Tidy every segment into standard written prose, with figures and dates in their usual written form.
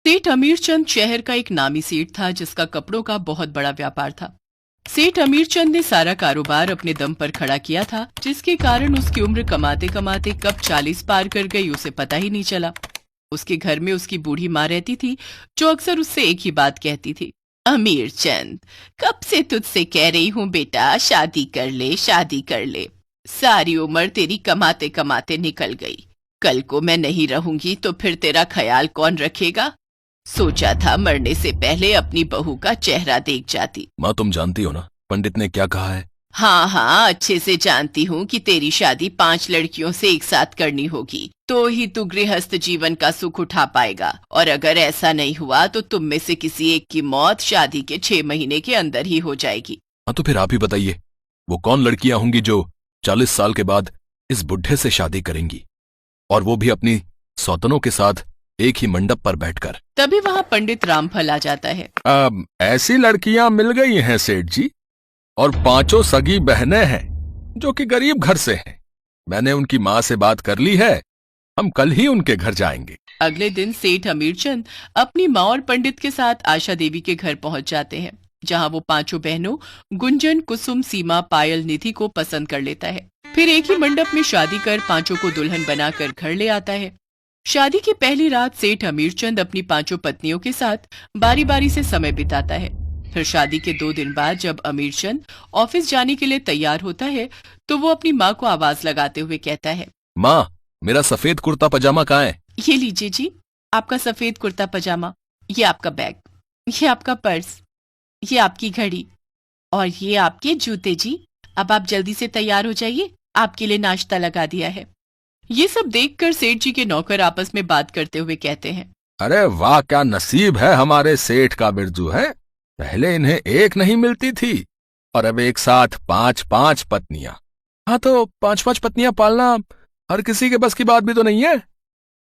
सेठ अमीरचंद शहर का एक नामी सेठ था जिसका कपड़ों का बहुत बड़ा व्यापार था। सेठ अमीरचंद ने सारा कारोबार अपने दम पर खड़ा किया था, जिसके कारण उसकी उम्र कमाते कमाते कब 40 पार कर गई उसे पता ही नहीं चला। उसके घर में उसकी बूढ़ी माँ रहती थी, जो अक्सर उससे एक ही बात कहती थी, अमीरचंद, कब से तुझसे कह रही हूँ बेटा, शादी कर ले, शादी कर ले। सारी उम्र तेरी कमाते कमाते निकल गई। कल को मैं नहीं रहूंगी तो फिर तेरा ख्याल कौन रखेगा? सोचा था मरने से पहले अपनी बहू का चेहरा देख जाती। माँ, तुम जानती हो ना पंडित ने क्या कहा है? हाँ हाँ, अच्छे से जानती हूँ कि तेरी शादी 5 लड़कियों से एक साथ करनी होगी, तो ही तू गृहस्थ जीवन का सुख उठा पाएगा। और अगर ऐसा नहीं हुआ तो तुम में से किसी एक की मौत शादी के 6 महीने के अंदर ही हो जाएगी। हाँ, तो फिर आप ही बताइए, वो कौन लड़कियां होंगी जो 40 साल के बाद इस बुढ़े से शादी करेंगी, और वो भी अपनी सौतनों के साथ एक ही मंडप पर बैठकर? तभी वहाँ पंडित रामफल आ जाता है। अब ऐसी लड़कियां मिल गई हैं सेठ जी, और 5 सगी बहनें हैं जो कि गरीब घर से हैं। मैंने उनकी माँ से बात कर ली है, हम कल ही उनके घर जाएंगे। अगले दिन सेठ अमीरचंद अपनी माँ और पंडित के साथ आशा देवी के घर पहुंच जाते हैं, जहां वो 5 बहनों गुंजन, कुसुम, सीमा, पायल, निधि को पसंद कर लेता है। फिर एक ही मंडप में शादी कर 5 को दुल्हन बनाकर घर ले आता है। शादी की पहली रात सेठ अमीरचंद अपनी 5 पत्नियों के साथ बारी बारी से समय बिताता है। फिर शादी के 2 दिन बाद जब अमीरचंद ऑफिस जाने के लिए तैयार होता है, तो वो अपनी माँ को आवाज लगाते हुए कहता है, माँ, मेरा सफेद कुर्ता पजामा कहाँ है? ये लीजिए जी, आपका सफेद कुर्ता पजामा, ये आपका बैग, ये आपका पर्स, ये आपकी घड़ी और ये आपके जूते जी। अब आप जल्दी से तैयार हो जाइए, आपके लिए नाश्ता लगा दिया है। ये सब देखकर सेठ जी के नौकर आपस में बात करते हुए कहते हैं, अरे वाह, क्या नसीब है हमारे सेठ का बिरजू है। पहले इन्हें एक नहीं मिलती थी और अब एक साथ 5-5 पत्नियां। हाँ, तो 5-5 पत्नियां पालना हर किसी के बस की बात भी तो नहीं है।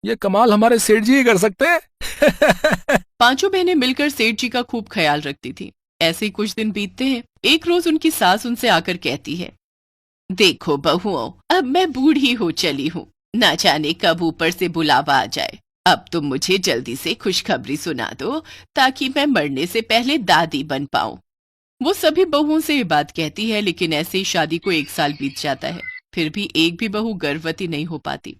ये कमाल हमारे सेठ जी ही कर सकते हैं। 5 बहनें मिलकर सेठ जी का खूब ख्याल रखती थी। ऐसे ही कुछ दिन बीतते हैं। एक रोज उनकी सास उनसे आकर कहती है, देखो बहुओं, अब मैं बूढ़ी हो चली हूँ, ना जाने कब ऊपर से बुलावा आ जाए। अब तुम मुझे जल्दी से खुशखबरी सुना दो, ताकि मैं मरने से पहले दादी बन पाऊं। वो सभी बहुओं से ये बात कहती है, लेकिन ऐसे ही शादी को 1 साल बीत जाता है, फिर भी एक भी बहू गर्भवती नहीं हो पाती।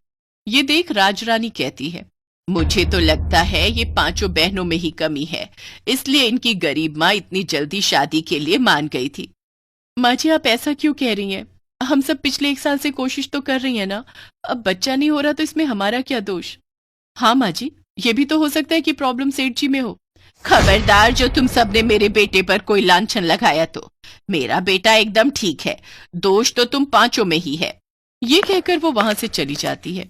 ये देख राजरानी कहती है, मुझे तो लगता है ये 5 बहनों में ही कमी है, इसलिए इनकी गरीब माँ इतनी जल्दी शादी के लिए मान गई थी। माँ जी, आप ऐसा क्यों कह रही हैं? हम सब पिछले 1 साल से कोशिश तो कर रही हैं ना। अब बच्चा नहीं हो रहा तो इसमें हमारा क्या दोष? हाँ माँ जी, ये भी तो हो सकता है कि प्रॉब्लम सेठ जी में हो। खबरदार, जो तुम सबने मेरे बेटे पर कोई लांछन लगाया तो। मेरा बेटा एकदम ठीक है, दोष तो तुम 5 में ही है। ये कहकर वो वहां से चली जाती है।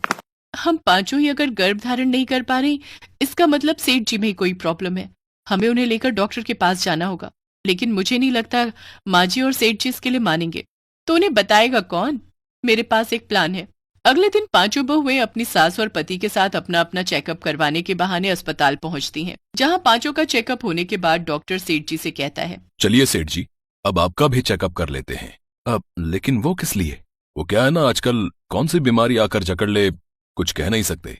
हम 5 ही अगर गर्भ धारण नहीं कर पा रहे, इसका मतलब सेठ जी में ही कोई प्रॉब्लम है। हमें उन्हें लेकर डॉक्टर के पास जाना होगा, लेकिन मुझे नहीं लगता माँ जी और सेठ जी इसके लिए मानेंगे। तो उन्हें बताएगा कौन? मेरे पास एक प्लान है। अगले दिन 5 बहुएं अपनी सास और पति के साथ अपना अपना चेकअप करवाने के बहाने अस्पताल पहुंचती हैं, जहां 5 का चेकअप होने के बाद डॉक्टर सेठ जी से कहता है, चलिए सेठ जी, अब आपका भी चेकअप कर लेते हैं। अब लेकिन वो किस लिए? वो क्या है ना, आजकल कौन सी बीमारी आकर जकड़ ले, कुछ कह नहीं सकते,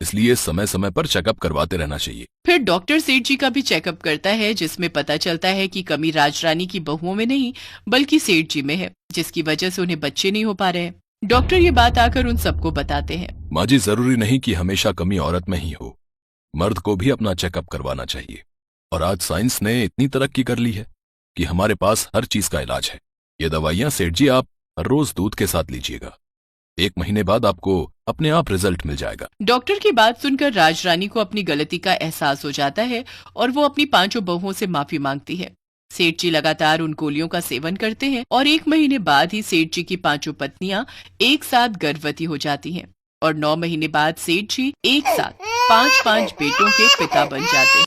इसलिए समय समय पर चेकअप करवाते रहना चाहिए। फिर डॉक्टर सेठ जी का भी चेकअप करता है, जिसमें पता चलता है कि कमी राजरानी की बहुओं में नहीं बल्कि सेठ जी में है, जिसकी वजह से उन्हें बच्चे नहीं हो पा रहे हैं। डॉक्टर ये बात आकर उन सबको बताते हैं। माँ जी, जरूरी नहीं कि हमेशा कमी औरत में ही हो, मर्द को भी अपना चेकअप करवाना चाहिए। और आज साइंस ने इतनी तरक्की कर ली है कि हमारे पास हर चीज का इलाज है। ये दवाइयाँ सेठ जी आप हर रोज दूध के साथ लीजिएगा, 1 महीने बाद आपको अपने आप रिजल्ट मिल जाएगा। डॉक्टर की बात सुनकर राजरानी को अपनी गलती का एहसास हो जाता है और वो अपनी 5 बहुओं से माफी मांगती है। सेठ जी लगातार उन गोलियों का सेवन करते हैं और 1 महीने बाद ही सेठ जी की 5 पत्नियां एक साथ गर्भवती हो जाती हैं और 9 महीने बाद सेठ जी एक साथ 5-5 बेटों के पिता बन जाते हैं।